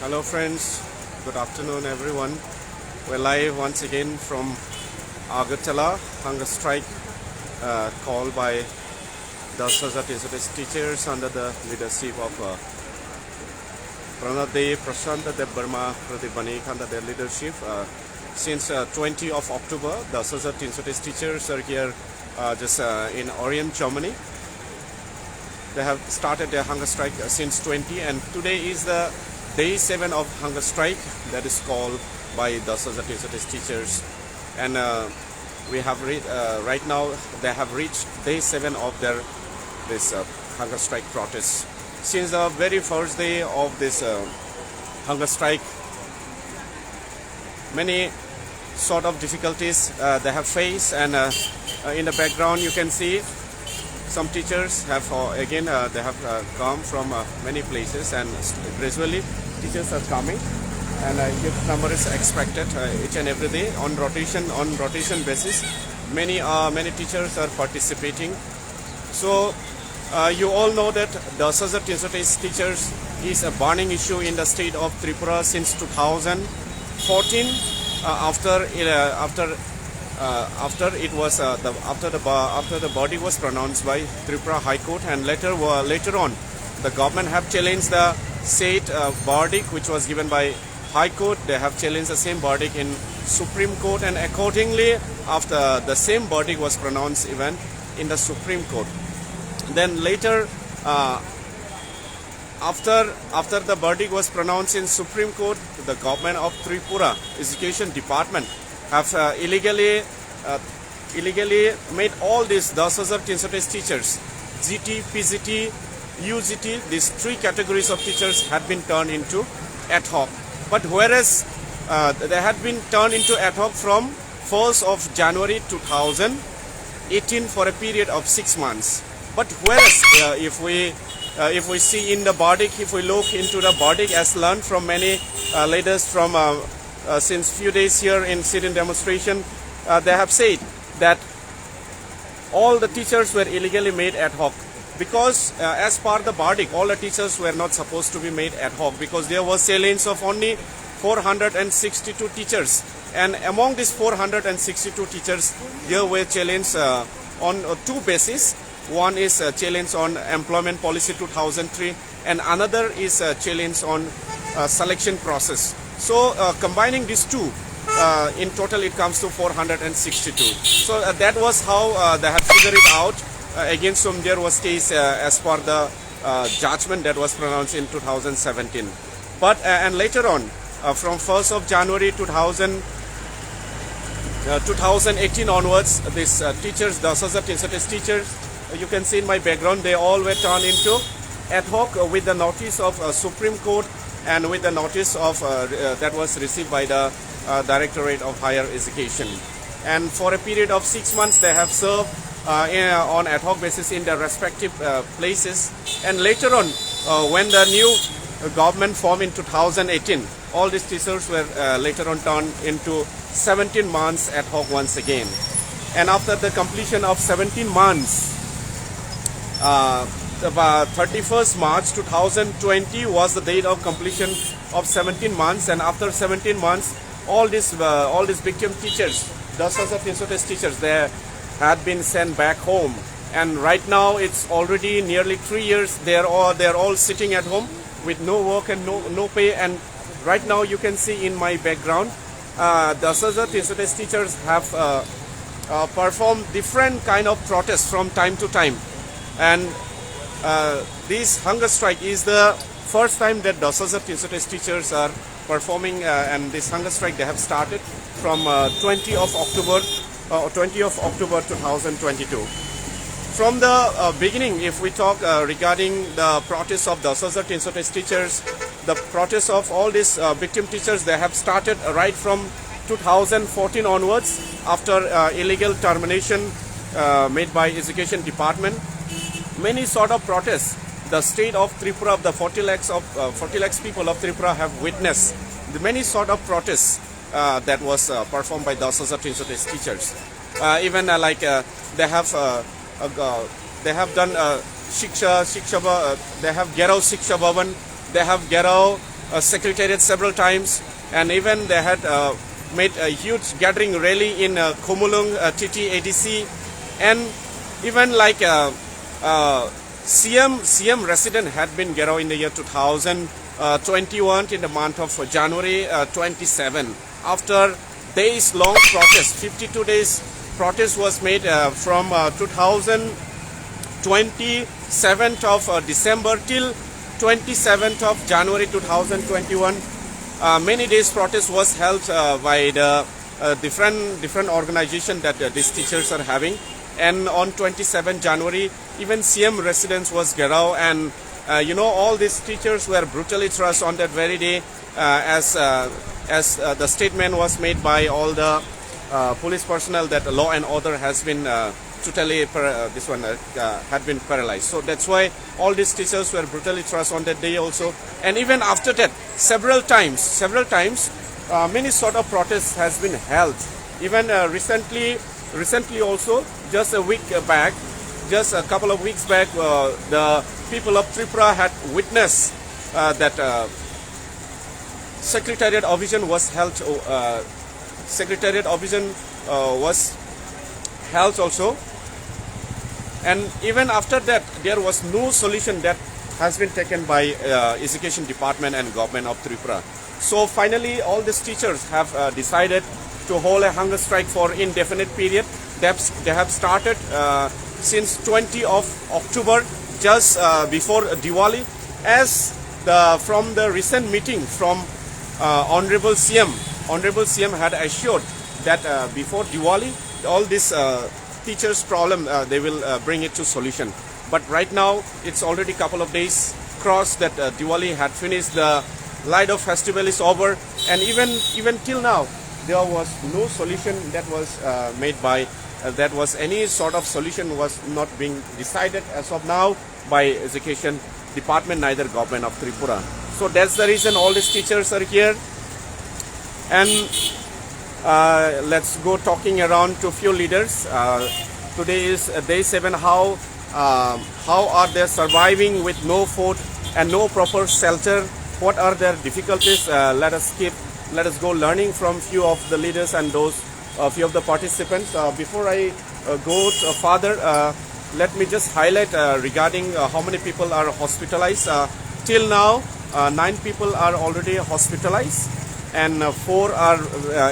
Hello friends, good afternoon everyone. We're live once again from Agartala, hunger strike called by the Society teachers under the leadership of Pranade Prashant Dev Burma Pradeep Banik under their leadership. Since 20 of October, the Society teachers are here just in Orient, Germany. They have started their hunger strike since 20, and today is the day 7 of hunger strike that is called by the Society teachers. And we have right now they have reached day 7 of this hunger strike protest. Since the very first day of this hunger strike, many sort of difficulties they have faced, and in the background you can see some teachers have they have come from many places, and gradually teachers are coming, and huge number is expected each and every day on rotation basis. Many teachers are participating. So you all know that the Society teachers is a burning issue in the state of Tripura since 2014. After the body was pronounced by Tripura High Court, and later on the government have challenged the state verdict which was given by High Court. They have challenged the same verdict in Supreme Court, and accordingly after the same verdict was pronounced even in the Supreme Court, then later after the verdict was pronounced in Supreme Court, the government of Tripura Education Department have illegally made all these 10,000 teachers, GT, PGT, UGT, these three categories of teachers had been turned into ad hoc. But whereas they had been turned into ad hoc from 1st of January 2018 for a period of 6 months. But whereas if we see in the verdict, if we look into the verdict as learned from many leaders from since few days here in sit-in demonstration, they have said that all the teachers were illegally made ad hoc, because as per the verdict, all the teachers were not supposed to be made ad hoc, because there was challenge of only 462 teachers, and among these 462 teachers there were challenge on two bases. One is a challenge on employment policy 2003, and another is a challenge on selection process. So combining these two, in total it comes to 462. So that was how they had figured it out. Against whom there was case as per the judgment that was pronounced in 2017. But and later on, from 1st of January 2018 onwards, these teachers, the Society teachers, you can see in my background, they all were turned into ad hoc with the notice of Supreme Court, and with the notice of that was received by the Directorate of Higher Education. And for a period of 6 months they have served on ad hoc basis in their respective places. And later on, when the new government formed in 2018, all these teachers were later on turned into 17 months ad hoc once again. And after the completion of 17 months, the 31st March 2020 was the date of completion of 17 months, and after 17 months, all these victim teachers, the Society teachers, they had been sent back home, and right now it's already nearly 3 years. They're all sitting at home with no work and no pay. And right now you can see in my background, the Society teachers have performed different kind of protests from time to time, and this hunger strike is the first time that the Society teachers are performing, and this hunger strike they have started from 20 of October 2022. From the beginning, if we talk regarding the protest of the Society teachers, the protest of all these victim teachers, they have started right from 2014 onwards, after illegal termination made by Education Department. Many sort of protests the state of Tripura, of the 40 lakhs people of Tripura have witnessed. The many sort of protests that was performed by the Society teachers. Even like they have done Shiksha, they have Gerao Shiksha Bhavan, they have Gerao secretariat several times, and even they had made a huge gathering rally in Khomulung, TT ADC, and even like CM resident had been Gero in the year 2021 in the month of January 27. After days long protest, 52 days protest was made from 27th of December till 27th of January 2021. Many days protest was held by the different organization that these teachers are having. And on 27 January, even CM residence was Gerau, and all these teachers were brutally thrust on that very day, as the statement was made by all the police personnel that law and order has been totally had been paralyzed. So that's why all these teachers were brutally thrust on that day also. And even after that, several times, many sort of protests has been held. Even recently also, just a couple of weeks back, the people of Tripura had witnessed that Secretariat Division was held. Secretariat Division was held also, and even after that, there was no solution that has been taken by Education Department and Government of Tripura. So finally, all these teachers have decided to hold a hunger strike for indefinite period. They have started since 20 of October, just before Diwali, as from the recent meeting from Honorable CM had assured that before Diwali, all this teachers' problem, they will bring it to solution. But right now, it's already a couple of days crossed that Diwali had finished, the light of festival is over, and even till now, there was no solution that was made by, that was any sort of solution was not being decided as of now by Education Department, neither Government of Tripura. So that's the reason all these teachers are here. And let's go talking around to few leaders. Today is day 7. How are they surviving with no food and no proper shelter? What are their difficulties? Let us go learning from few of the leaders and those few of the participants. Before I go further, let me just highlight regarding how many people are hospitalized. Till now, 9 people are already hospitalized, and 4 are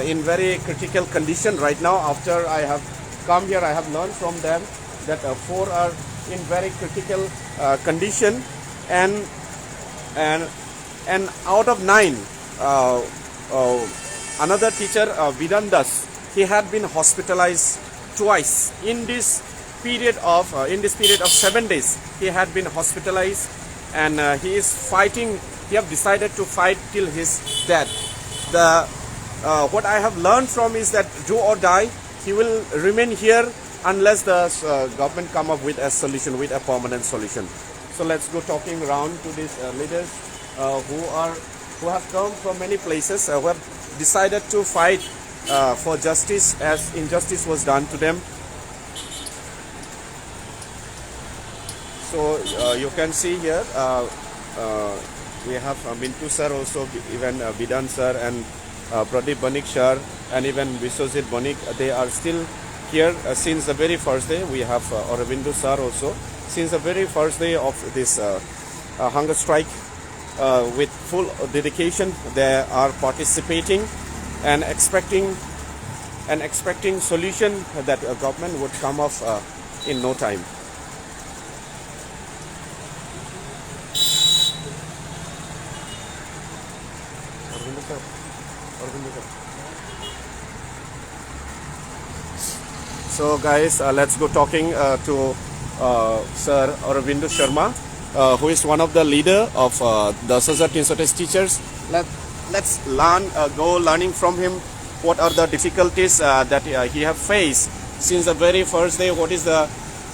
in very critical condition right now. After I have come here, I have learned from them that 4 are in very critical condition, and out of 9, another teacher, Vidandas, he had been hospitalized twice in this period of 7 days. He had been hospitalized, and he is fighting. He have decided to fight till his death. What I have learned from is that do or die, he will remain here unless the government come up with a solution, with a permanent solution. So let's go talking around to these leaders who have come from many places, who have decided to fight for justice as injustice was done to them. So you can see here we have Mintu sir also, even Bidan sir and Pradeep Banik sir, and even Vishwajit Banik. They are still here since the very first day. We have Aurobindo sir also. Since the very first day of this hunger strike, with full dedication, they are participating and expecting solution that a government would come off in no time. So guys, let's go talking to Sir Aurobindo Sharma, who is one of the leader of the 1300 teachers. Let's go learning from him what are the difficulties that he have faced since the very first day. What is the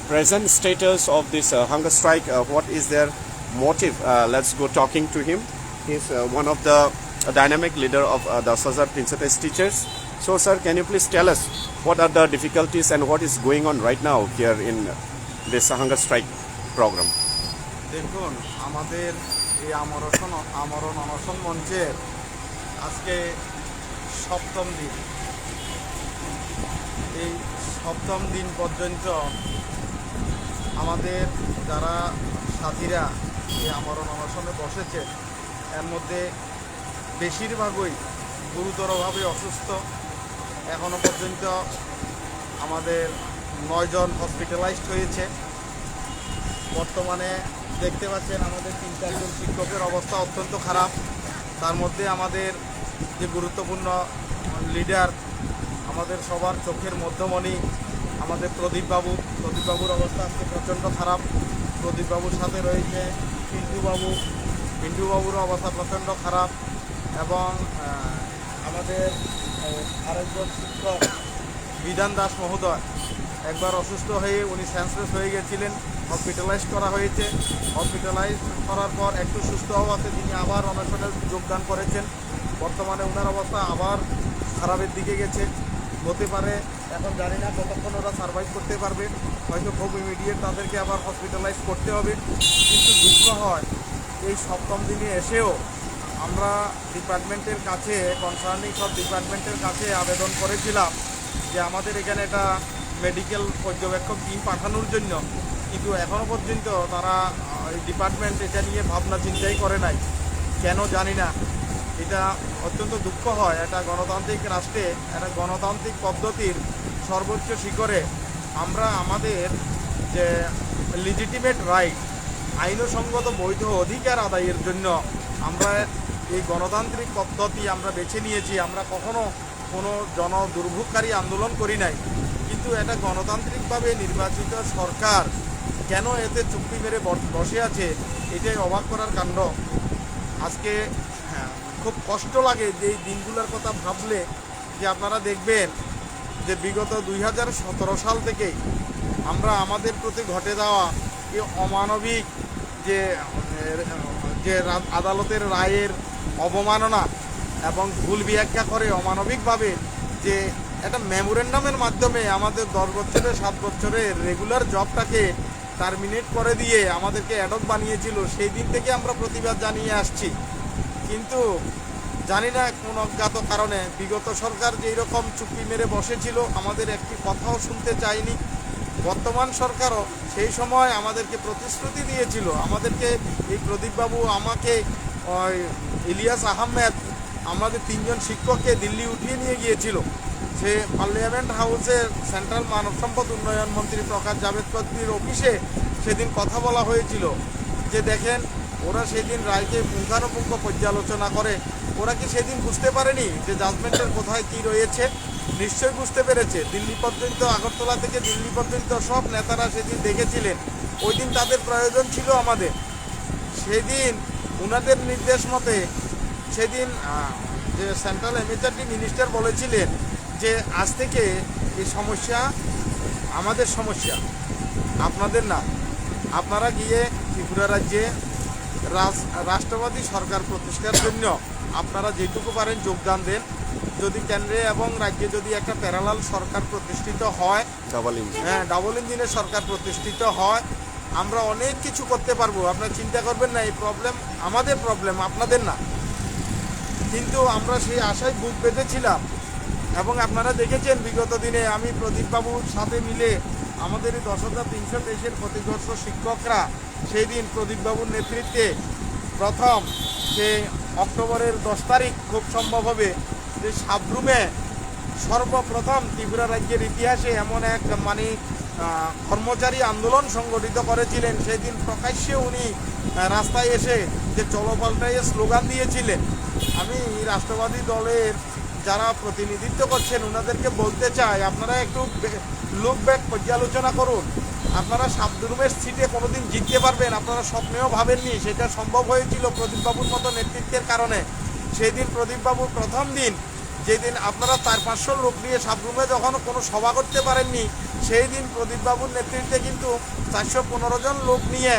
present status of this hunger strike? What is their motive? Let's go talking to him. He's one of the dynamic leader of the 1300 teachers. So sir, can you please tell us what are the difficulties and what is going on right now here in this hunger strike program? দেখুন, আমাদের এই আমরণ অনশন মঞ্চের আজকে সপ্তম দিন। এই সপ্তম দিন পর্যন্ত আমাদের যারা সাথীরা এই আমরণ অনশনে বসেছে এর মধ্যে বেশিরভাগই গুরুতরভাবে অসুস্থ। এখনো পর্যন্ত আমাদের 9 জন হসপিটালাইজড হয়েছে। বর্তমানে দেখতে পাচ্ছেন আমাদের 3-4 জন শিক্ষকের অবস্থা অত্যন্ত খারাপ। তার মধ্যে আমাদের যে গুরুত্বপূর্ণ লিডার, আমাদের সবার চোখের মধ্যমণি আমাদের প্রদীপবাবুর অবস্থা আজকে প্রচণ্ড খারাপ। প্রদীপবাবুর সাথে রয়েছে পিন্টুবাবুর অবস্থা প্রচণ্ড খারাপ এবং আমাদের আরেকজন শিক্ষক বিধান দাস মহোদয় একবার অসুস্থ হয়ে উনি সেন্সলেস হয়ে গেছিলেন, হসপিটালাইজ করা হয়েছে। হসপিটালাইজ করার পর একটু সুস্থ হওয়াতে তিনি আবার অনশনে যোগদান করেছেন। বর্তমানে ওনার অবস্থা আবার খারাপের দিকে গেছে। হতে পারে, এখন জানি না কতক্ষণ ওরা সার্ভাইভ করতে পারবে, হয়তো খুব ইমিডিয়েট তাদেরকে আবার হসপিটালাইজ করতে হবে। কিন্তু দুঃখ হয় এই সপ্তম দিনে এসেও আমরা ডিপার্টমেন্টের কাছে, কনসার্নিং সব ডিপার্টমেন্টের কাছে আবেদন করেছিলাম যে আমাদের এখানে একটা মেডিকেল পর্যবেক্ষক টিম পাঠানোর জন্য, কিন্তু এখনও পর্যন্ত তারা ডিপার্টমেন্ট এটা নিয়ে ভাবনা চিন্তাই করে নাই। কেন জানি না। এটা অত্যন্ত দুঃখ হয়। একটা গণতান্ত্রিক রাষ্ট্রে, একটা গণতান্ত্রিক পদ্ধতির সর্বোচ্চ শিখরে আমরা আমাদের যে লিজিটিমেট রাইট, আইনসঙ্গত বৈধ অধিকার আদায়ের জন্য আমরা এই গণতান্ত্রিক পদ্ধতি আমরা বেছে নিয়েছি। আমরা কখনো কোনো দুর্ভোগকারী আন্দোলন করি নাই, কিন্তু এটা গণতান্ত্রিকভাবে নির্বাচিত সরকার কেন এতে চুক্তি মেরে বসে আছে, এটাই অবাক করার কাণ্ড। আজকে খুব কষ্ট লাগে যে এই দিনগুলোর কথা ভাবলে, যে আপনারা দেখবেন যে বিগত 2017 সাল থেকেই আমরা আমাদের প্রতি ঘটে যাওয়া এই অমানবিক যে আদালতের রায়ের অবমাননা এবং ভুল ব্যাখ্যা করে অমানবিকভাবে যে একটা মেমোরেন্ডামের মাধ্যমে আমাদের 10 বছরের 7 বছরের রেগুলার জবটাকে টার্মিনেট করে দিয়ে আমাদেরকে অ্যাডক বানিয়েছিল, সেই দিন থেকে আমরা প্রতিবাদ জানিয়ে আসছি। কিন্তু জানি না কোন অজ্ঞাত কারণে বিগত সরকার যেই রকম চুক্তি মেরে বসেছিল, আমাদের একটি কথাও শুনতে চায়নি। বর্তমান সরকারও সেই সময় আমাদেরকে প্রতিশ্রুতি দিয়েছিল। আমাদেরকে এই প্রদীপবাবু, আমাকে, ইলিয়াস আহমেদ, আমাদের 3 জন শিক্ষককে দিল্লি উঠিয়ে নিয়ে গিয়েছিল। সে পার্লামেন্ট হাউসে সেন্ট্রাল মানব সম্পদ উন্নয়ন মন্ত্রী প্রকাশ জাভেদ চৌধুরীর অফিসে সেদিন কথা বলা হয়েছিল যে দেখেন, ওরা সেদিন রায়কে পুঙ্খানুপুঙ্খ পর্যালোচনা করে। ওরা কি সেদিন বুঝতে পারেনি যে জাজমেন্টের কোথায় কি রয়েছে? নিশ্চয়ই বুঝতে পেরেছে। দিল্লি পর্যন্ত, আগরতলা থেকে দিল্লি পর্যন্ত সব নেতারা সেদিন দেখেছিলেন। ওই দিন তাদের প্রয়োজন ছিল আমাদের। সেদিন ওনাদের নির্দেশ মতে সেদিন যে সেন্ট্রাল এমএচআরডি মিনিস্টার বলেছিলেন যে আজ থেকে এই সমস্যা আমাদের সমস্যা, আপনাদের না। আপনারা গিয়ে ত্রিপুরা রাজ্যে রাষ্ট্রবাদী সরকার প্রতিষ্ঠার জন্য আপনারা যেটুকু পারেন যোগদান দেন। যদি কেন্দ্রে এবং রাজ্যে যদি একটা প্যারালাল সরকার প্রতিষ্ঠিত হয়, ডাবল ইঞ্জিনের সরকার প্রতিষ্ঠিত হয়, আমরা অনেক কিছু করতে পারবো। আপনারা চিন্তা করবেন না, এই প্রবলেম আমাদের প্রবলেম, আপনাদের না। কিন্তু আমরা সেই আশায় বুক বেঁধেছিলাম এবং আপনারা দেখেছেন বিগত দিনে আমি প্রদীপবাবুর সাথে মিলে আমাদের এই 10,323-এর ক্ষতিগ্রস্ত শিক্ষকরা সেই দিন প্রদীপবাবুর নেতৃত্বে প্রথম সে অক্টোবরের 10 তারিখ খুব সম্ভব হবে যে সাবরুমে সর্বপ্রথম ত্রিপুরা রাজ্যের ইতিহাসে এমন এক কর্মচারী আন্দোলন সংগঠিত করেছিলেন। সেই দিন প্রকাশ্যে উনি রাস্তায় এসে যে চলো পাল্টাইয়ে স্লোগান দিয়েছিলেন। আমি রাষ্ট্রবাদী দলের যারা প্রতিনিধিত্ব করছেন ওনাদেরকে বলতে চাই, আপনারা একটু লুক ব্যাক পর্যালোচনা করুন। আপনারা সাবরুমের সিটে কোনোদিন জিততে পারবেন আপনারা স্বপ্নেও ভাবেননি। সেটা সম্ভব হয়েছিল প্রদীপবাবুর মতো নেতৃত্বের কারণে। সেই দিন প্রদীপবাবুর প্রথম দিন, যেদিন আপনারা 400-500 লোক নিয়ে সাবরুমে যখন কোনো সভা করতে পারেননি, সেই দিন প্রদীপবাবুর নেতৃত্বে কিন্তু 415 জন লোক নিয়ে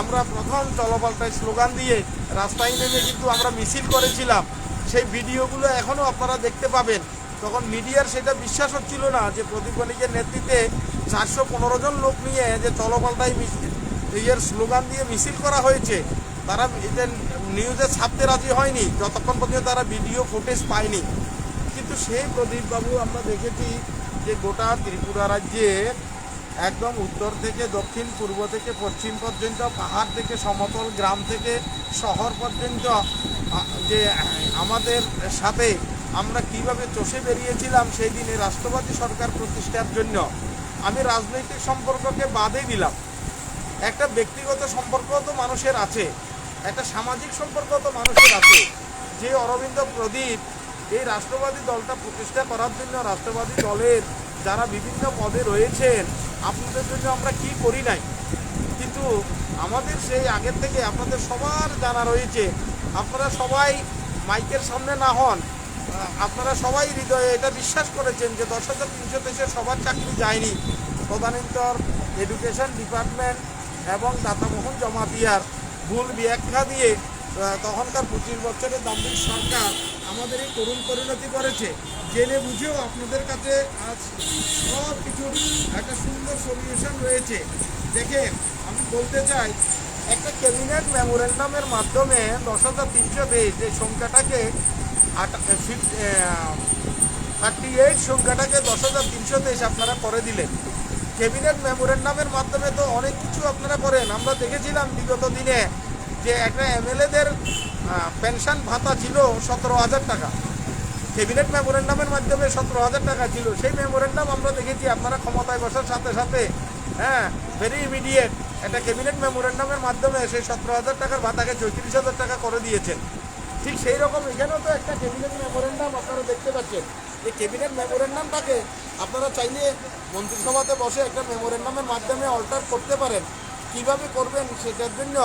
আমরা প্রথম চলপাল্টায় স্লোগান দিয়ে রাস্তায় নেমে কিন্তু আমরা মিছিল করেছিলাম। সেই ভিডিওগুলো এখনও আপনারা দেখতে পাবেন। তখন মিডিয়ার সেটা বিশ্বাস হচ্ছিল না যে প্রদীপ বণিকের নেতৃত্বে 415 জন লোক নিয়ে যে চলপাল্টায় স্লোগান দিয়ে মিছিল করা হয়েছে, তারা এটা নিউজে ছাপতে রাজি হয়নি যতক্ষণ পর্যন্ত তারা ভিডিও ফুটেজ পায়নি। কিন্তু সেই প্রদীপবাবু আমরা দেখেছি যে গোটা ত্রিপুরা রাজ্যে একদম উত্তর থেকে দক্ষিণ, পূর্ব থেকে পশ্চিম পর্যন্ত, পাহাড় থেকে সমতল, গ্রাম থেকে শহর পর্যন্ত যে আমাদের সাথে আমরা কিভাবে চষে বেরিয়েছিলাম সেই দিনে রাষ্ট্রবাদী সরকার প্রতিষ্ঠার জন্য। আমি রাজনৈতিক সম্পর্ককে বাদই দিলাম, একটা ব্যক্তিগত সম্পর্ক তো মানুষের আছে, একটা সামাজিক সম্পর্ক তো মানুষের আছে। যে অরবিন্দ প্রদীপ এই রাষ্ট্রবাদী দলটা প্রতিষ্ঠা করার জন্য, রাষ্ট্রবাদী দলের যারা বিভিন্ন পদে রয়েছেন, আপনাদের জন্য আমরা কি করি নাই। কিন্তু আমাদের সেই আগের থেকে আপনাদের সবার জানা রয়েছে, আপনারা সবাই মাইকের সামনে না হন, আপনারা সবাই হৃদয়ে এটা বিশ্বাস করেছেন যে 10,300 সবার চাকরি যায়নি। তদানীন্তন এডুকেশন ডিপার্টমেন্ট এবং দাতামোহন জমাতিয়ার ভুল ব্যাখ্যা দিয়ে তখনকার 25 বছরের দাম্ভিক সরকার আমাদের এই করুণ পরিণতি করেছে। জেনে বুঝেও আপনাদের কাছে আজ সব কিছুর একটা সুন্দর সলিউশন রয়েছে। দেখেন, আমি বলতে চাই, একটা ক্যাবিনেট মেমোরেন্ডামের মাধ্যমে 10,320 এই সংখ্যাটাকে 38 সংখ্যাটাকে 10,323 আপনারা করে দিলেন। ক্যাবিনেট মেমোরেন্ডামের মাধ্যমে তো অনেক কিছু আপনারা করেন। আমরা দেখেছিলাম বিগত দিনে যে একটা এমএলএদের পেনশন ভাতা ছিল 17,000 টাকা, ক্যাবিনেট মেমোরেন্ডামের মাধ্যমে 17,000 টাকা ছিল। সেই মেমোরেন্ডাম আমরা দেখেছি আপনারা ক্ষমতায় বসার সাথে সাথে ভেরি ইমিডিয়েট একটা ক্যাবিনেট মেমোরেন্ডামের মাধ্যমে সেই 17,000 টাকার ভাতাকে 34,000 টাকা করে দিয়েছেন। ঠিক সেই রকম এখানেও তো একটা ক্যাবিনেট মেমোরেন্ডাম আপনারা দেখতে পাচ্ছেন। এই ক্যাবিনেট মেমোরেন্ডামটাকে আপনারা চাইলে মন্ত্রিসভাতে বসে একটা মেমোরেন্ডামের মাধ্যমে অল্টার করতে পারেন। কিভাবে করবেন সেটার জন্য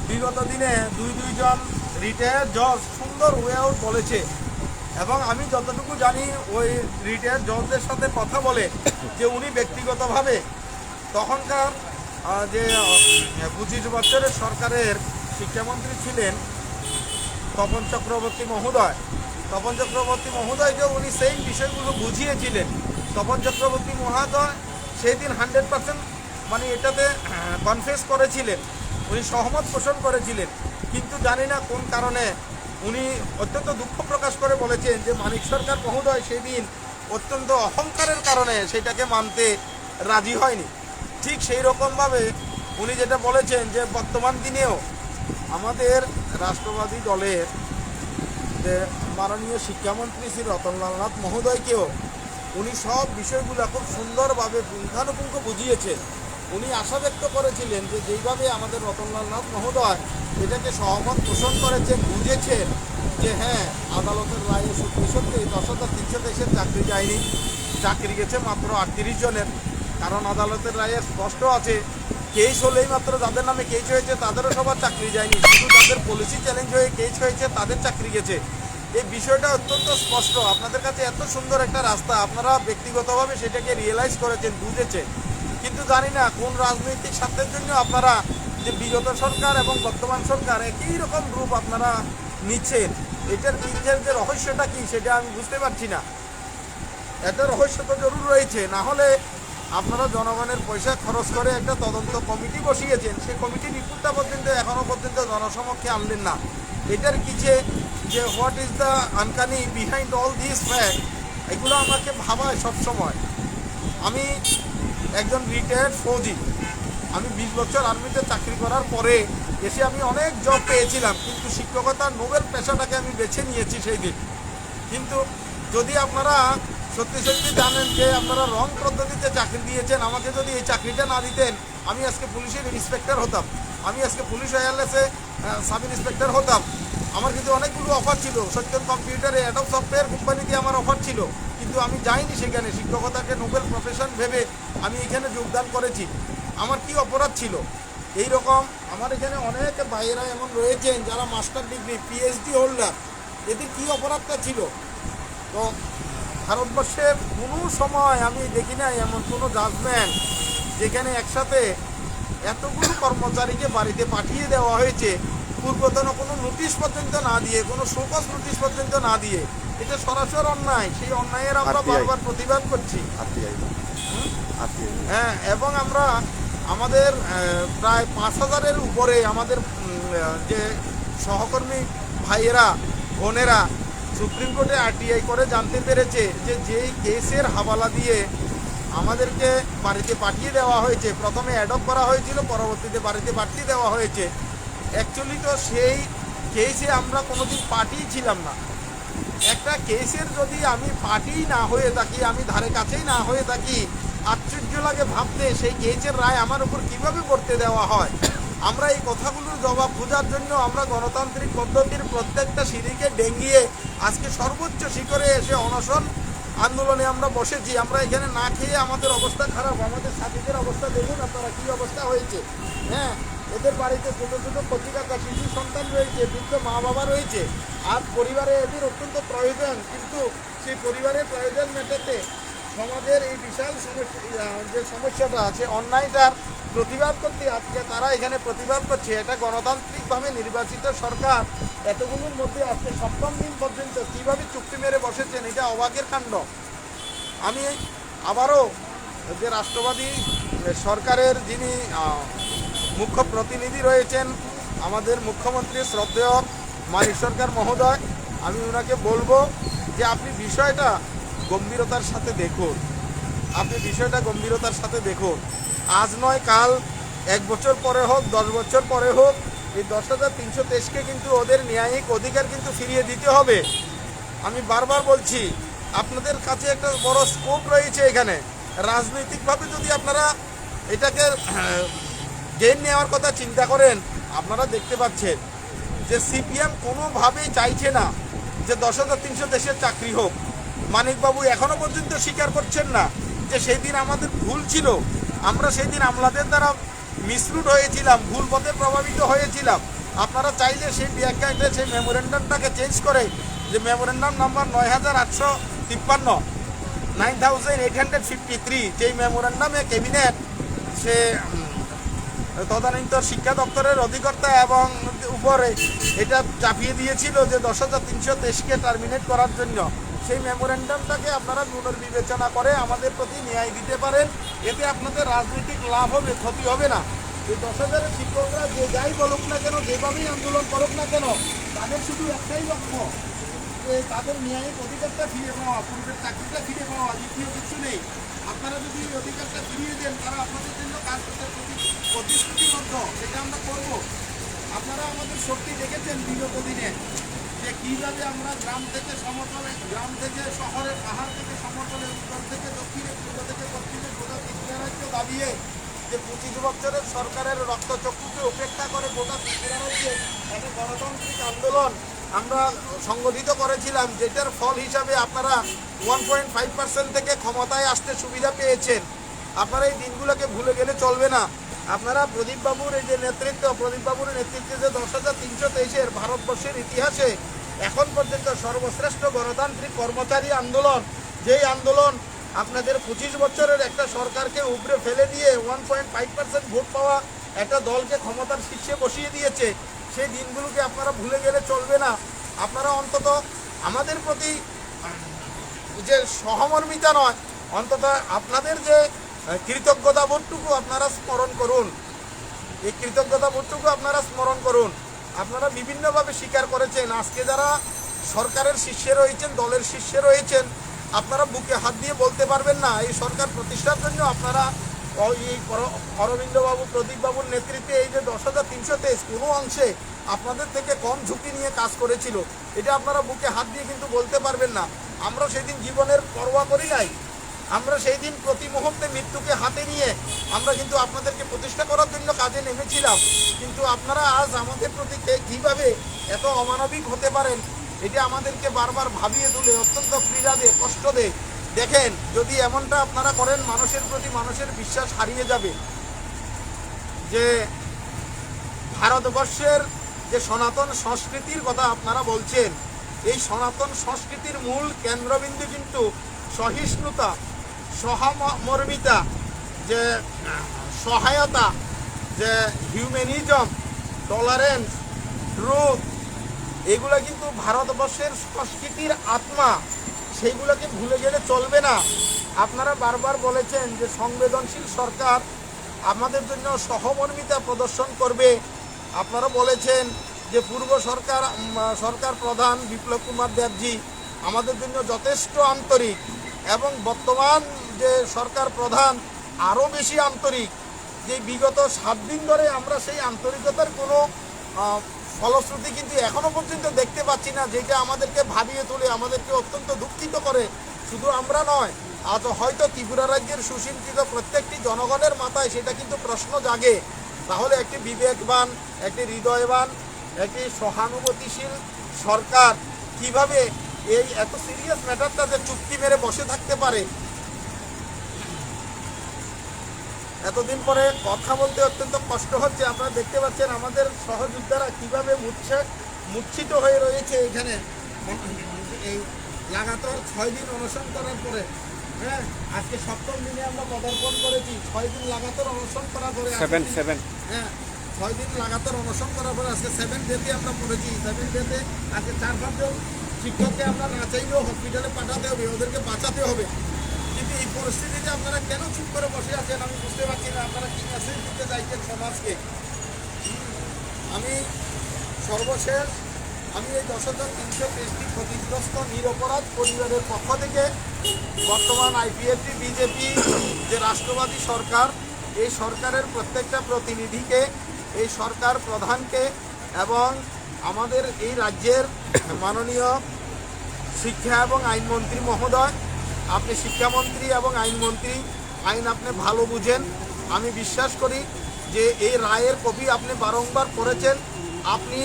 বিগত দিনে দুইজন রিটায়ার্ড জজ সুন্দর ওয়ে আউট বলেছে, এবং আমি যতটুকু জানি ওই রিটায়ার্ড জজদের সাথে কথা বলে যে উনি ব্যক্তিগতভাবে তখনকার যে 25 বছরের সরকারের শিক্ষামন্ত্রী ছিলেন তপন চক্রবর্তী মহোদয়কে উনি সেই বিষয়গুলো বুঝিয়েছিলেন। তপন চক্রবর্তী মহোদয় সেই দিন 100% মানে এটাতে কনফেস করেছিলেন, উনি সহমত পোষণ করেছিলেন। কিন্তু জানি না কোন কারণে উনি অত্যন্ত দুঃখ প্রকাশ করে বলেছেন যে মানিক সরকার মহোদয় সেই দিন অত্যন্ত অহংকারের কারণে সেটাকে মানতে রাজি হয়নি। ঠিক সেই রকমভাবে উনি যেটা বলেছেন যে বর্তমান দিনেও আমাদের রাষ্ট্রবাদী দলের যে মাননীয় শিক্ষামন্ত্রী শ্রী রতনলাল নাথ মহোদয়কেও উনি সব বিষয়গুলো খুব সুন্দরভাবে পুঙ্খানুপুঙ্খ বুঝিয়েছেন। উনি আশা ব্যক্ত করেছিলেন যে যেইভাবে আমাদের রতনলাল নাথ মহোদয় এটাকে সহমত পোষণ করেছেন, বুঝেছেন যে হ্যাঁ আদালতের রায়ে সত্যি 10,323 চাকরি যায়নি, চাকরি গেছে মাত্র 38 জনের। কারণ আদালতের রায়ে স্পষ্ট আছে কেস হলেই মাত্র যাদের নামে কেস হয়েছে তাদেরও সবার চাকরি যায়নি, শুধু যাদের পলিসি চ্যালেঞ্জ হয়ে কেস হয়েছে তাদের চাকরি গেছে। এই বিষয়টা অত্যন্ত স্পষ্ট। আপনাদের কাছে এত সুন্দর একটা রাস্তা, আপনারা ব্যক্তিগতভাবে সেটাকে রিয়েলাইজ করেছেন, বুঝেছেন। কিন্তু জানি না কোন রাজনৈতিক স্বার্থের জন্য আপনারা যে বিগত সরকার এবং বর্তমান সরকার একই রকম রূপ আপনারা নিচ্ছেন। এটার পিছের যে রহস্যটা কি সেটা আমি বুঝতে পারছি না। একটা রহস্য তো জরুর রয়েছে, না হলে আপনারা জনগণের পয়সা খরচ করে একটা তদন্ত কমিটি বসিয়েছেন, সেই কমিটির রিপোর্টটা পর্যন্ত এখনও পর্যন্ত জনসমক্ষে আনলেন না। এটার কিছু যে what is the uncanny behind all this fact, এগুলো আমাকে ভাবায় সবসময়। আমি একজন রিটায়ার্ড ফৌজি, আমি 20 বছর আর্মিতে চাকরি করার পরে এসে আমি অনেক জব পেয়েছিলাম, কিন্তু শিক্ষকতার নোবেল পেশাটাকে আমি বেছে নিয়েছি সেই দিন। কিন্তু যদি আপনারা সত্যি সত্যি জানেন যে আপনারা রং পদ্ধতিতে চাকরি দিয়েছেন, আমাকে যদি এই চাকরিটা না দিতেন আমি আজকে পুলিশের ইন্সপেক্টর হতাম, আমি আজকে পুলিশ ওয়্যারলেসে সাব ইন্সপেক্টর হতাম। আমার কিন্তু অনেকগুলো অফার ছিল, সত্যম কম্পিউটারে অ্যাডব সফটওয়্যার কোম্পানিতে আমার অফার ছিল, কিন্তু আমি যাইনি সেখানে। শিক্ষকতাকে নোবেল প্রফেশন ভেবে আমি এখানে যোগদান করেছি। আমার কি অপরাধ ছিল? এই রকম আমার এখানে অনেক ভাইয়েরা এমন রয়েছেন যারা মাস্টার ডিগ্রি পিএইচডি হোল্ডার, এদের কি অপরাধটা ছিল? তো ভারতবর্ষের কোনো সময় আমি দেখি নাই এমন কোনো জাজমেন্ট যেখানে একসাথে এতগুলো কর্মচারীকে বাড়িতে পাঠিয়ে দেওয়া হয়েছে পূর্বতন কোনো নোটিশ পর্যন্ত না দিয়ে, কোনো শোকজ নোটিশ পর্যন্ত না দিয়ে। এটা সরাসরি অন্যায়, সেই অন্যায়ের আমরা বারবার প্রতিবাদ করছি। হ্যাঁ, এবং আমরা আমাদের প্রায় 5,000-এর উপরে আমাদের যে সহকর্মী ভাইয়েরা বোনেরা সুপ্রিম কোর্টে আরটিআই করে জানতে পেরেছে যে যেই কেসের হাওয়ালা দিয়ে আমাদেরকে বাড়িতে পাঠিয়ে দেওয়া হয়েছে, প্রথমে অ্যাডপ্ট করা হয়েছিল, পরবর্তীতে বাড়িতে পাঠিয়ে দেওয়া হয়েছে। অ্যাকচুয়ালি তো সেই কেসে আমরা কোনোদিন পার্টিই ছিলাম না। একটা কেসের যদি আমি পার্টি না হয়ে থাকি, আমি ধারে কাছেই না হয়ে থাকি, আশ্চর্য লাগে ভাবতে সেই কেসের রায় আমার উপর কীভাবে করতে দেওয়া হয়। আমরা এই কথাগুলোর জবাব খোঁজার জন্য আমরা গণতান্ত্রিক পদ্ধতির প্রত্যেকটা সিঁড়িকে ডেঙ্গিয়ে আজকে সর্বোচ্চ শিখরে এসে অনশন আন্দোলনে আমরা বসেছি। আমরা এখানে না খেয়ে আমাদের অবস্থা খারাপ। আমাদের সাথীদের অবস্থা দেখুন আপনারা, কী অবস্থা হয়েছে। হ্যাঁ, এদের বাড়িতে ছোটো ছোটো কচিকাতা শিশু সন্তান রয়েছে, বৃদ্ধ মা বাবা রয়েছে, আর পরিবারে এদের অত্যন্ত প্রয়োজন। কিন্তু সেই পরিবারের প্রয়োজন মেটাতে সমাজের এই বিশাল যে সমস্যাটা আছে, অন্যায়টার প্রতিবাদ করতে আজকে তারা এখানে প্রতিবাদ করছে। এটা গণতান্ত্রিকভাবে নির্বাচিত সরকার এতগুলোর মধ্যে আজকে সপ্তম দিন পর্যন্ত কীভাবে চুক্তি মেরে বসেছেন, এটা অবাকের কাণ্ড। আমি আবারও যে রাষ্ট্রবাদী সরকারের যিনি মুখ্য প্রতিনিধি রয়েছেন, আমাদের মুখ্যমন্ত্রী শ্রদ্ধেয় মানিক সরকার মহোদয়, আমি ওনাকে বলবো যে আপনি বিষয়টা গম্ভীরতার সাথে দেখুন। আপনি বিষয়টা গম্ভীরতার সাথে দেখুন। আজ নয় কাল, 1 বছর পরে হোক, 10 বছর পরে হোক, এই 10,323-কে কিন্তু ওদের ন্যায়িক অধিকার কিন্তু ফিরিয়ে দিতে হবে। আমি বারবার বলছি, আপনাদের কাছে একটা বড় স্কোপ রয়েছে এখানে। রাজনৈতিকভাবে যদি আপনারা এটাকে গেইন নেওয়ার কথা চিন্তা করেন, আপনারা দেখতে পাচ্ছেন যে সিপিএম কোনোভাবেই চাইছে না যে 10,323 চাকরি হোক। মানিকবাবু এখনো পর্যন্ত স্বীকার করছেন না যে সেই দিন আমাদের ভুল ছিল, আমরা সেই দিন আমলাদের দ্বারা মিসরুট হয়েছিলাম, ভুল পথে প্রভাবিত হয়েছিলাম। আপনারা চাইলে সেই ব্যাখ্যাটা, সেই মেমোরেন্ডামটাকে চেঞ্জ করে যে মেমোরেন্ডাম নাম্বার 9,853, 9,853, যেই মেমোরেন্ডামে ক্যাবিনেট সে তদানীন্তন শিক্ষা দপ্তরের অধিকর্তা এবং উপরে এটা চাপিয়ে দিয়েছিল যে 10,323-কে টার্মিনেট করার জন্য। সেই মেমোরেন্ডামটাকে আপনারা পুনর্বিবেচনা করে আমাদের প্রতি ন্যায় দিতে পারেন। এতে আপনাদের রাজনৈতিক লাভ হবে, ক্ষতি হবে না। এই 10,000 শিক্ষকরা যে যাই বলুক না কেন, যেভাবেই আন্দোলন করুক না কেন, তাদের শুধু একটাই লক্ষ্য যে তাদের ন্যায়িক অধিকারটা ফিরে পাওয়া, পূর্বের চাকরিটা ফিরে পাওয়া, দ্বিতীয় কিছু নেই। আপনারা যদি এই অধিকারটা ফিরিয়ে দেন, তারা আপনাদের জন্য কাজ করতে প্রতিশ্রুতিবদ্ধ, সেটা আমরা করব। আপনারা আমাদের শক্তি দেখেছেন বিগত দিনে যে কীভাবে আমরা গ্রাম থেকে সমতলে, গ্রাম থেকে শহরে, পাহাড় থেকে সমতলে, উত্তর থেকে দক্ষিণে, পূর্ব থেকে পশ্চিমে গোটা ত্রিপুরা রাজ্য দাবিয়ে যে 25 বছরের সরকারের রক্তচক্ষুকে উপেক্ষা করে গোটা ত্রিপুরা রাজ্যে একটা গণতান্ত্রিক আন্দোলন আমরা সংগঠিত করেছিলাম, যেটার ফল হিসাবে আপনারা 1.5% থেকে ক্ষমতায় আসতে সুবিধা পেয়েছেন। আপনারা এই দিনগুলোকে ভুলে গেলে চলবে না। আপনারা প্রদীপবাবুর এই যে নেতৃত্ব, প্রদীপবাবুর নেতৃত্বে যে 10,323-এর ভারতবর্ষের ইতিহাসে এখন পর্যন্ত সর্বশ্রেষ্ঠ গণতান্ত্রিক কর্মচারী আন্দোলন, যেই আন্দোলন আপনাদের 25 বছরের একটা সরকারকে উপরে ফেলে দিয়ে 1.5% ভোট পাওয়া একটা দলকে ক্ষমতার শীর্ষে বসিয়ে দিয়েছে, সেই দিনগুলোকে আপনারা ভুলে গেলে চলবে না। আপনারা অন্তত আমাদের প্রতি যে সহমর্মিতা নয়, অন্তত আপনাদের যে কৃতজ্ঞতা বোধটুকু আপনারা স্মরণ করুন। এই কৃতজ্ঞতা বোধটুকু আপনারা স্মরণ করুন। আপনারা বিভিন্নভাবে স্বীকার করেছেন, আজকে যারা সরকারের শীর্ষে রয়েছেন, দলের শীর্ষে রয়েছেন, আপনারা বুকে হাত দিয়ে বলতে পারবেন না এই সরকার প্রতিষ্ঠার জন্য আপনারা এই অরবিন্দবাবু, প্রদীপবাবুর নেতৃত্বে এই যে 10,323 কোনো অংশে আপনাদের থেকে কম ঝুঁকি নিয়ে কাজ করেছিল, এটা আপনারা বুকে হাত দিয়ে কিন্তু বলতে পারবেন না। আমরা সেদিন জীবনের পরোয়া করি নাই। আমরা সেই দিন প্রতি মুহূর্তে মৃত্যুকে হাতে নিয়ে আমরা কিন্তু আপনাদেরকে প্রতিষ্ঠা করার জন্য কাজে নেমেছিলাম। কিন্তু আপনারা আজ আমাদের প্রতি কীভাবে এত অমানবিক হতে পারেন, এটা আমাদেরকে বারবার ভাবিয়ে তুলে অত্যন্ত পীড়া দেয়, কষ্ট দেয়। দেখেন, যদি এমনটা আপনারা করেন, মানুষের প্রতি মানুষের বিশ্বাস হারিয়ে যাবে। যে ভারতবর্ষের যে সনাতন সংস্কৃতির কথা আপনারা বলছেন, এই সনাতন সংস্কৃতির মূল কেন্দ্রবিন্দু কিন্তু সহিষ্ণুতা, সহমর্মিতা, যে সহায়তা, যে হিউম্যানিজম, টলারেন্স, ট্রুথ, এগুলো কিন্তু ভারতবর্ষের সংস্কৃতির আত্মা। সেইগুলোকে ভুলে গেলে চলবে না। আপনারা বারবার বলেছেন যে সংবেদনশীল সরকার আমাদের জন্য সহমর্মিতা প্রদর্শন করবে। আপনারা বলেছেন যে পূর্ব সরকার প্রধান বিপ্লব কুমার দেবজি আমাদের জন্য যথেষ্ট আন্তরিক, এবং বর্তমান যে সরকার প্রধান আরও বেশি আন্তরিক। যে বিগত 7 দিন ধরে আমরা সেই আন্তরিকতার কোনো ফলশ্রুতি কিন্তু এখনো পর্যন্ত দেখতে পাচ্ছি না, যেটা আমাদেরকে ভাবিয়ে তোলে, আমাদেরকে অত্যন্ত দুঃখিত করে। শুধু আমরা নয়, আজ হয়তো ত্রিপুরা রাজ্যের সুশিক্ষিত প্রত্যেকটি জনগণের মাথায় সেটা কিন্তু প্রশ্ন জাগে। তাহলে একটি বিবেকবান, একটি হৃদয়বান, একটি সহানুভূতিশীল সরকার কিভাবে এই এত সিরিয়াস ম্যাটারটাতে চুক্তি মেরে বসে থাকতে পারে? এতদিন পরে কথা বলতে অত্যন্ত কষ্ট হচ্ছে। আপনারা দেখতে পাচ্ছেন আমাদের সহযোদ্ধারা কিভাবে মূর্ছিত হয়ে রয়েছে এখানে। এই লাগাতার 6 দিন অনশন করার পরে, হ্যাঁ, আজকে 7ম দিনে আমরা পদার্পণ করেছি। 6 দিন লাগাতার অনশন করার পরে, 7 হ্যাঁ, 6 দিন লাগাতার অনশন করার পরে আজকে 7 ডেতে আমরা পড়েছি। 7 ডেতে আজকে 4-5 জন শিক্ষককে আমরা না চাইলেও হসপিটালে পাঠাতে হবে, ওদেরকে বাঁচাতে হবে। কিন্তু এই পরিস্থিতিতে আপনারা কেন চুপ করে বসে আছেন আমি বুঝতে পারছি না। আপনারা কি মেসেজ দিতে চাইছেন সমাজকে? আমি সর্বশেষ এই 10,323টি ক্ষতিগ্রস্ত নিরপরাধ পরিবারের পক্ষ থেকে বর্তমান আইপিএফটি বিজেপি যে রাষ্ট্রবাদী সরকার, এই সরকারের প্রত্যেকটা প্রতিনিধিকে, এই সরকার প্রধানকে এবং আমাদের এই রাজ্যের মাননীয় শিক্ষা এবং আইনমন্ত্রী মহোদয়, আপনি শিক্ষামন্ত্রী এবং আইনমন্ত্রী, আইন আপনি ভালো বুঝেন। আমি বিশ্বাস করি যে এই রায়ের কপি আপনি বারংবার পড়েছেন, আপনি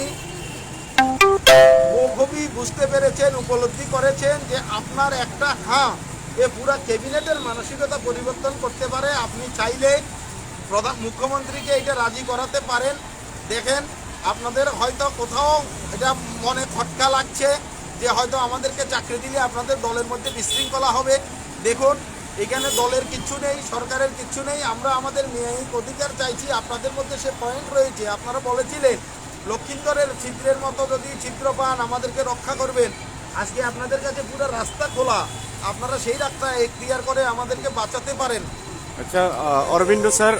খুবই বুঝতে পেরেছেন, উপলব্ধি করেছেন যে আপনার একটা এ পুরা ক্যাবিনেটের মানসিকতা পরিবর্তন করতে পারে। আপনি চাইলে মুখ্যমন্ত্রীকে এটা রাজি করাতে পারেন। দেখেন, আপনাদের হয়তো কোথাও এটা মনে খটকা লাগছে যে হয়তো আমাদেরকে চাকরি দিলে আপনাদের দলের মধ্যে বিশৃঙ্খলা হবে। দেখুন, এখানে দলের কিচ্ছু নেই, সরকারের কিচ্ছু নেই। আমরা আমাদের ন্যায়িক অধিকার চাইছি। আপনাদের মধ্যে সে পয়েন্ট রয়েছে। আপনারা বলেছিলেন লক্ষিন্দরের ছিদ্রের মতো যদি ছিদ্র পান আমাদেরকে রক্ষা করবেন। আজকে আপনাদের কাছে পুরো রাস্তা খোলা, আপনারা সেই রাস্তা এখতিয়ার করে আমাদেরকে বাঁচাতে পারেন। আচ্ছা, Arvind sir,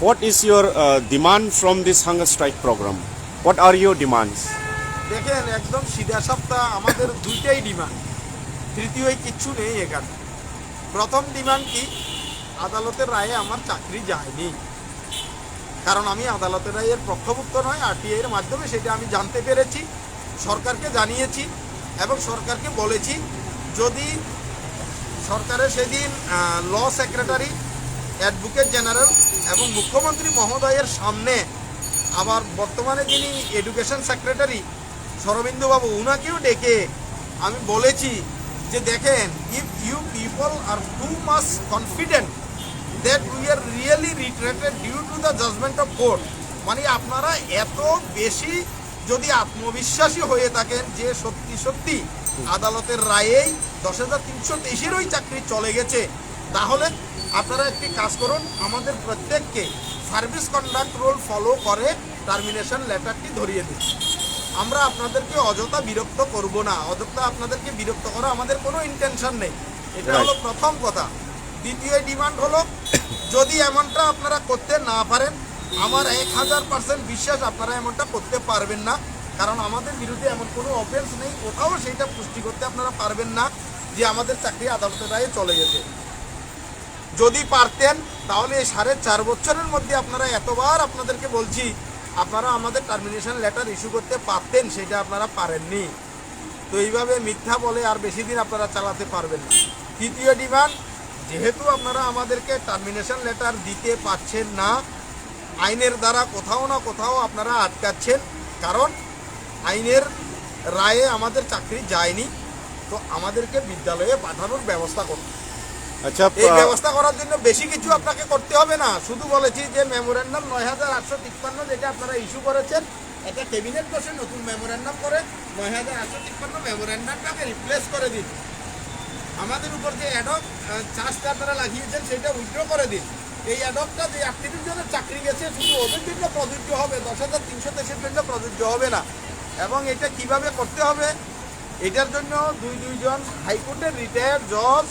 what is your demand from this hunger strike program? What are your demands? দেখেন, একদম সিধা সাপটা আমাদের দুইটাই ডিমান্ড, তৃতীয় কিচ্ছু নেই এখানে। প্রথম ডিমান্ড কি? আদালতের রায়ে আমার চাকরি যায়নি, কারণ আমি আদালতের রায়ের পক্ষভুক্ত নয়। আরটিআই এর মাধ্যমে সেটা আমি জানতে পেরেছি, সরকারকে জানিয়েছি এবং সরকারকে বলেছি যদি সরকারের সেদিন ল সেক্রেটারি, অ্যাডভোকেট জেনারেল এবং মুখ্যমন্ত্রী মহোদয়ের সামনে, আবার বর্তমানে যিনি এডুকেশন সেক্রেটারি শরবিন্দুবাবু, উনাকেও ডেকে আমি বলেছি যে দেখেন, if you people are too much confident that we are really retreated due to the judgement of court, মানে আপনারা এত বেশি যদি আত্মবিশ্বাসী হয়ে থাকেন যে সত্যি সত্যি আদালতের রায়েই 10,323-এরই চাকরি চলে গেছে, তাহলে আপনারা একটি কাজ করুন, আমাদের প্রত্যেককে সার্ভিস কন্ডাক্ট রুল ফলো করে টার্মিনেশন লেটারটি ধরিয়ে দিন। আমরা আপনাদেরকে অযথা বিরক্ত করব না, অযথা আপনাদেরকে বিরক্ত করা আমাদের কোনো ইন্টেনশন নেই। এটা হলো প্রথম কথা। দ্বিতীয় ডিমান্ড হলো, যদি এমনটা আপনারা করতে না পারেন, আমার 1000% বিশ্বাস আপনারা এমনটা করতে পারবেন না, কারণ আমাদের বিরুদ্ধে এমন কোনো অফেন্স নেই, কোথাও সেইটা পুষ্টি করতে আপনারা পারবেন না যে আমাদের চাকরি আদালতের রায়ে চলে গেছে। যদি পারতেন তাহলে এই 4.5 বছরের মধ্যে আপনারা এতবার আপনাদেরকে বলছি আপনারা আমাদের টার্মিনেশন লেটার ইস্যু করতে পারতেন, সেটা আপনারা পারেননি। তো এইভাবে মিথ্যা বলে আর বেশি দিন আপনারা চালাতে পারবেন না। তৃতীয় ডিমান্ড, যেহেতু আপনারা আমাদেরকে টার্মিনেশন লেটার দিতে পারছেন না, আইনের দ্বারা কোথাও না কোথাও আপনারা আটকাচ্ছেন, কারণ আইনের রায়ে আমাদের চাকরি যায়নি, তো আমাদেরকে বিদ্যালয়ে পাঠানোর ব্যবস্থা করুন। আচ্ছা, এই ব্যবস্থা করার জন্য বেশি কিছু আপনাকে করতে হবে না, শুধু বলেছি যে মেমোরেন্ডাম 9,853 যেটা আপনারা ইস্যু করেছেন, এটা ক্যাবিনেট বসে নতুন মেমোরেন্ডাম করে 9,853 মেমোরেন্ডামটাকে রিপ্লেস করে দিন। আমাদের উপর যে অ্যাডক চার্জটা আপনারা লাগিয়েছেন সেটা উইথড্র করে দিন। এই অ্যাডকটা যে 38 জনের চাকরি গেছে শুধু ওদের জন্য প্রযোজ্য হবে, 10,323 জন্য প্রযোজ্য হবে না। এবং এটা কিভাবে করতে হবে, এটার জন্য দুইজন হাইকোর্টের রিটায়ার্ড জজ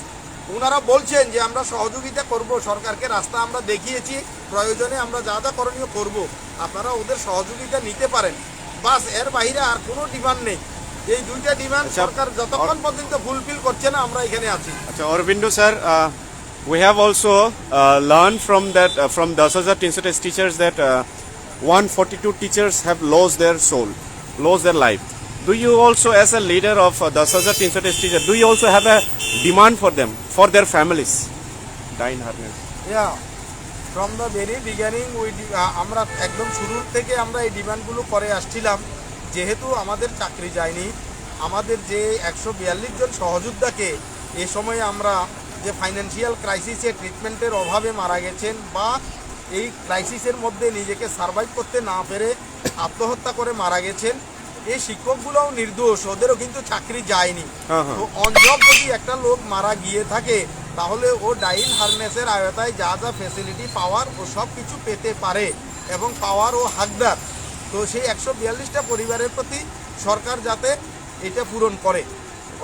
ওনারা বলছেন যে আমরা সহযোগিতা করব, সরকারকে রাস্তা আমরা দেখিয়েছি, প্রয়োজনে আমরা যা যা করণীয় করব, আপনারা ওদের সহযোগিতা নিতে পারেন। বাস, এর বাইরে আর কোনো ডিমান্ড নেই। এই দুইটা ডিমান্ড সরকার যতক্ষণ পর্যন্ত ফুলফিল করছে না, আমরা এখানে আছি। আচ্ছা, Arabindu sir, we have also learned from that from 10,000 Tinsutes teachers that 142 teachers have lost their soul, lost their life. Do you also, as a leader of 10,000 Tinsutes teachers, do you also have a demand for them, for their families? Dying harness. Yeah, from the very beginning আমরা একদম শুরুর থেকে আমরা এই ডিমান্ডগুলো করে আসছিলাম। যেহেতু আমাদের চাকরি যায়নি, আমাদের যে 142 জন সহযোদ্ধাকে এ সময়ে আমরা যে ফাইন্যান্সিয়াল ক্রাইসিসে ট্রিটমেন্টের অভাবে মারা গেছেন বা এই ক্রাইসিসের মধ্যে নিজেকে সার্ভাইভ করতে না পেরে আত্মহত্যা করে মারা গেছেন, এই শিক্ষকগুলোও নির্দোষ, ওদেরও কিন্তু চাকরি যায়নি। তো অনজব যদি একটা লোক মারা গিয়ে থাকে, তাহলে ও ডাইন হারনেসের আওতায় যা যা ফেসিলিটি পাওয়ার ও সব কিছু পেতে পারে এবং পাওয়ার ও হাকদার। তো সেই 142টা পরিবারের প্রতি সরকার যাতে এটা পূরণ করে,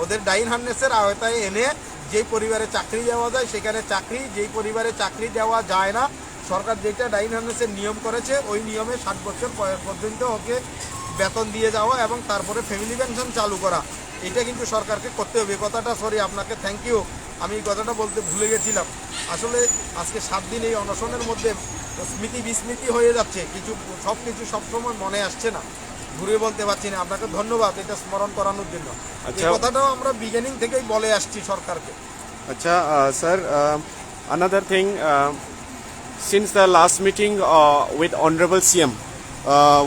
ওদের ডাইন হারনেসের আওতায় এনে যেই পরিবারে চাকরি দেওয়া যায় সেখানে চাকরি, যেই পরিবারে চাকরি দেওয়া যায় না, সরকার যেটা ডাইন হারনেসের নিয়ম করেছে ওই নিয়মে 60 বছর পর্যন্ত ওকে বেতন দিয়ে যাওয়া এবং তারপরে ফ্যামিলি পেনশন চালু করা, এটা কিন্তু সরকারকে করতে হবে। কথাটা সরি, আপনাকে থ্যাংক ইউ, আমি এই কথাটা বলতে ভুলে গেছিলাম। আসলে আজকে 7 দিন এই অনশনের মধ্যে স্মৃতি বিস্মৃতি হয়ে যাচ্ছে, সব কিছু সবসময় মনে আসছে না, ঘুরে বলতে পারছি না। আপনাকে ধন্যবাদ এটা স্মরণ করানোর জন্য। এই কথাটাও আমরা বিগিনিং থেকেই বলে আসছি সরকারকে। আচ্ছা sir, another thing, since the last meeting with Honorable CM,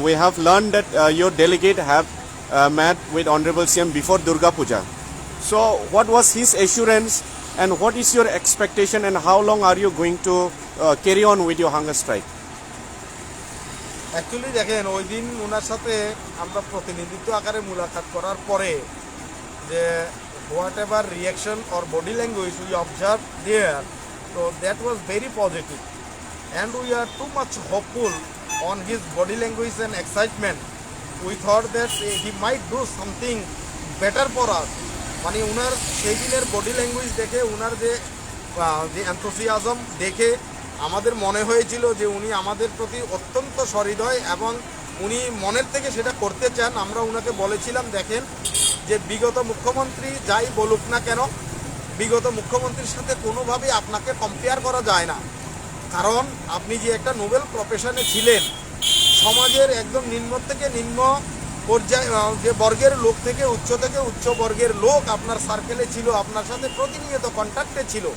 we have learned that your delegate have met with Honorable CM before Durga Puja. So what was his assurance and what is your expectation and how long are you going to carry on with your hunger strike? Actually দেখেন, ওই দিন ওনার সাথে আমরা প্রতিনিধিত্ব আকারে মুলাকাত করার পরে যে whatever reaction or body language we observe there, তো that was very positive and we are too much hopeful on his body language and excitement. We thought that he might do something better for us. মানে ওনার সেই দিনের body language দেখে, ওনার যে enthusiasm দেখে আমাদের মনে হয়েছিল যে উনি আমাদের প্রতি অত্যন্ত সহৃদয় এবং উনি মনের থেকে সেটা করতে চান। আমরা ওনাকে বলেছিলাম, দেখেন যে বিগত মুখ্যমন্ত্রী যাই বলুক না কেন, বিগত মুখ্যমন্ত্রীর সাথে কোনোভাবেই আপনাকে কম্পেয়ার করা যায় না, কারণ আপনি যে একটা নোবেল প্রফেশনে ছিলেন, সমাজের একদম নিম্ন থেকে নিম্ন পর্যায়ে যে বর্গের লোক থেকে উচ্চ বর্গের লোক আপনার সার্কেলে ছিল, আপনার সাথে প্রতিনিয়ত কন্ট্যাক্টে ছিল।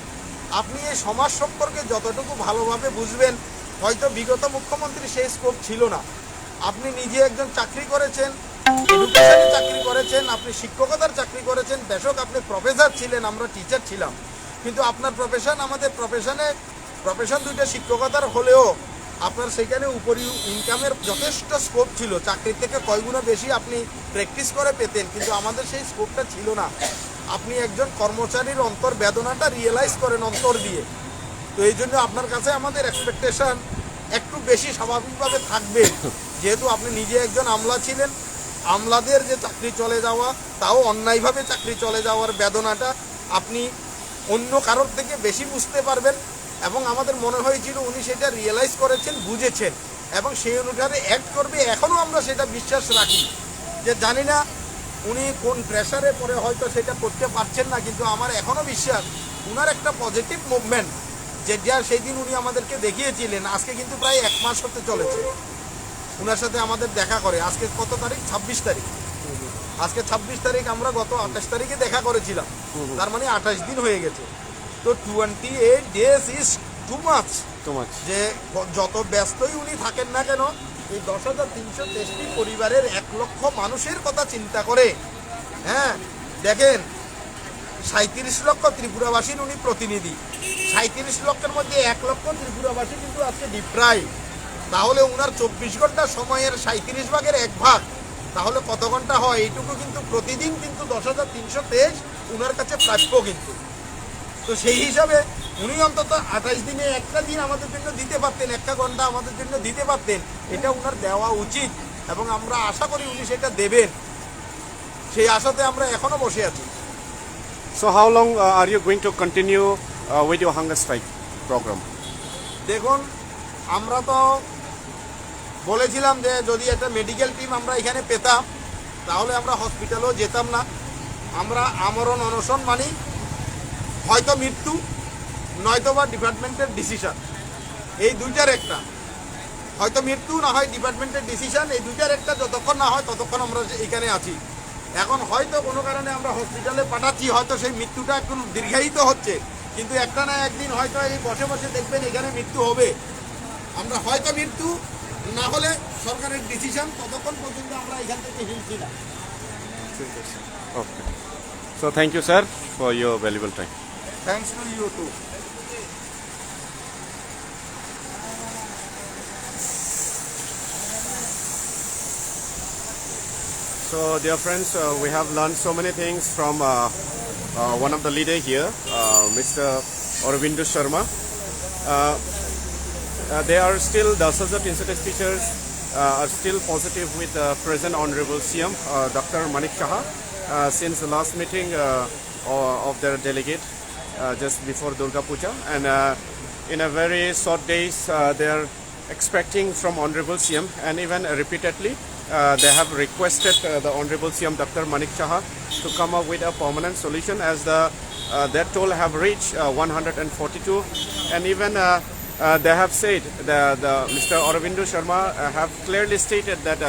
আপনি এই সমাজ সম্পর্কে যতটুকু ভালোভাবে বুঝবেন, হয়তো বিগত মুখ্যমন্ত্রী সেই স্কোপ ছিল না। আপনি নিজে একজন চাকরি করেছেন, এডুকেশনে চাকরি করেছেন, আপনি শিক্ষকতার চাকরি করেছেন, বেশক আপনি প্রফেসর ছিলেন, আমরা টিচার ছিলাম, কিন্তু আপনার প্রফেশন আমাদের প্রফেশন দুইটা শিক্ষকতার হলেও আপনার সেখানে উপরি ইনকামের যথেষ্ট স্কোপ ছিল, চাকরির থেকে কয়গুণা বেশি আপনি প্র্যাকটিস করে পেতেন, কিন্তু আমাদের সেই স্কোপটা ছিল না। আপনি একজন কর্মচারীর অন্তর বেদনাটা রিয়েলাইজ করেন অন্তর দিয়ে। তো এই জন্য আপনার কাছে আমাদের এক্সপেকটেশন একটু বেশি স্বাভাবিকভাবে থাকবে, যেহেতু আপনি নিজে একজন আমলা ছিলেন। আমলাদের যে চাকরি চলে যাওয়া, তাও অন্যায়ভাবে চাকরি চলে যাওয়ার বেদনাটা আপনি অন্য কারোর থেকে বেশি বুঝতে পারবেন এবং আমাদের মনে হয়েছিল উনি সেটা রিয়েলাইজ করেছেন, বুঝেছেন এবং সেই অনুসারে অ্যাক্ট করবে। এখনও আমরা সেটা বিশ্বাস রাখি, যে জানি না উনি কোন প্রেশারে পরে হয়তো সেটা করতে পারছেন না, কিন্তু আমার এখনও বিশ্বাস উনার একটা পজিটিভ মুভমেন্ট যেটা সেই দিন উনি আমাদেরকে দেখিয়েছিলেন। আজকে কিন্তু প্রায় 1 মাস হতে চলেছে উনার সাথে আমাদের দেখা করে। আজকে কত তারিখ? 26 তারিখ। আজকে 26 তারিখ, আমরা গত 28 তারিখে দেখা করেছিলাম, তার মানে 28 দিন হয়ে গেছে। তো 28 ডেজ ইজ টু মাচ। যে যত ব্যস্তই উনি থাকেন না কেন, এই 10,363 পরিবারের 1 লক্ষ মানুষের কথা চিন্তা করে, হ্যাঁ দেখেন 37 লক্ষ ত্রিপুরাবাসীর উনি প্রতিনিধি। 37 লক্ষের মধ্যে 1 লক্ষ ত্রিপুরাবাসী কিন্তু আজকে ডিপ্রাইভ। তাহলে উনার 24 ঘন্টা সময়ের 37 ভাগের 1 ভাগ, তাহলে কত ঘন্টা হয়? এইটুকু কিন্তু প্রতিদিন কিন্তু 10,323 উনার কাছে প্রাপ্য কিন্তু। তো সেই হিসাবে উনি অন্তত 28 দিনে একটা দিন আমাদের জন্য দিতে পারতেন, 1 ঘন্টা আমাদের জন্য দিতে পারতেন, এটা উনার দেওয়া উচিত এবং আমরা আশা করি উনি সেটা দেবেন। সেই আশাতে আমরা এখনো বসে আছি। So how long are you going to continue with your hunger strike program? দেখুন, আমরা তো বলেছিলাম যে যদি একটা মেডিকেল টিম আমরা এখানে পেতাম তাহলে আমরা হসপিটালেও যেতাম না। আমরা আমরণ অনশন মানি হয়তো মৃত্যু নয়তো বা ডিপার্টমেন্টের ডিসিশন, এই দুইটার একটা। হয়তো মৃত্যু না হয় ডিপার্টমেন্টের ডিসিশন, এই দুইটার একটা। যতক্ষণ না হয় ততক্ষণ আমরা এখানে আছি। এখন হয়তো কোনো কারণে আমরা হসপিটালে পাঠাচ্ছি, হয়তো সেই মৃত্যুটা একটু দীর্ঘায়িত হচ্ছে, কিন্তু একটা না একদিন হয়তো এই বসে বসে দেখবেন এখানে মৃত্যু হবে। আমরা হয়তো মৃত্যু না হলে সরকারের ডিসিশন, ততক্ষণ পর্যন্ত আমরা এখান থেকে হিলছি না। Okay. So thank you, sir, for your valuable time. Thanks to you too. So dear friends, we have learned so many things from one of the leader here, Mr. Aurobindo Sharma. They are still, the Associate Institute teachers are still positive with the present Honorable CM, Dr. Manik Shaha, since the last meeting of their delegate just before Durga Puja. And in a very short days, they are expecting from Honorable CM, and even repeatedly, they have requested the Honorable CM Dr. Manik Shaha to come up with a permanent solution, as their toll have reached 142, and even they have said the Mr. Aurobindo Sharma have clearly stated that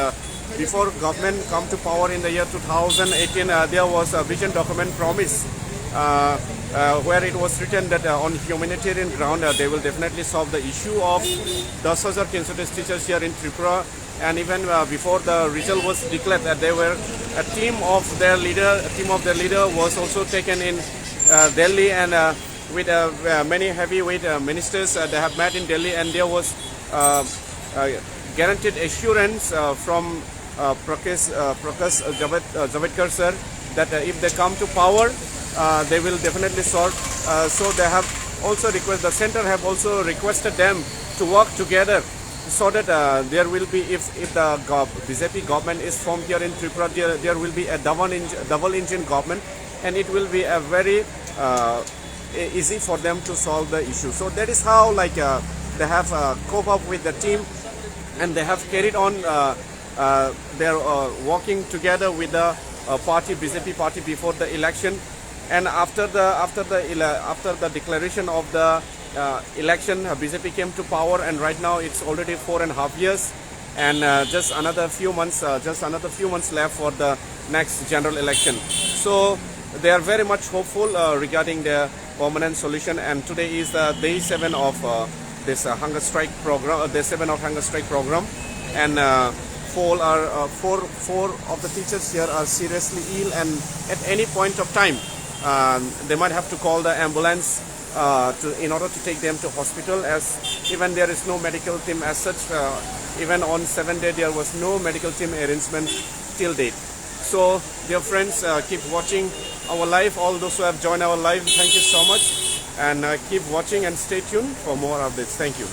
before government come to power in the year 2018, there was a vision document promise where it was written that on humanitarian ground they will definitely solve the issue of the Associate Institute teachers here in Tripura. And even before the result was declared, that they were a team of their leader was also taken in Delhi, and with many heavyweight ministers they have met in Delhi, and there was guaranteed assurance from Prakash Javadekar sir that if they come to power, they will definitely solve. So they have also the center have also requested them to work together, so that there will be, if the BJP government is formed here in Tripura, there will be a double engine government, and it will be a very easy for them to solve the issue. So that is how they have cope up with the team, and they have carried on their working together with the party, BJP party, before the election. And after the declaration of the election, BJP came to power, and right now it's already 4.5 years, and just another few months left for the next general election. So they are very much hopeful regarding the permanent solution. And today is day 7 of this hunger strike program. Day 7 of hunger strike program, and four of the teachers here are seriously ill, and at any point of time they might have to call the ambulance in order to take them to hospital, as even there is no medical team as such. Even on 7th day there was no medical team arrangement till date. So dear friends, keep watching our live. All those who have joined our live, thank you so much, and keep watching and stay tuned for more updates. Thank you.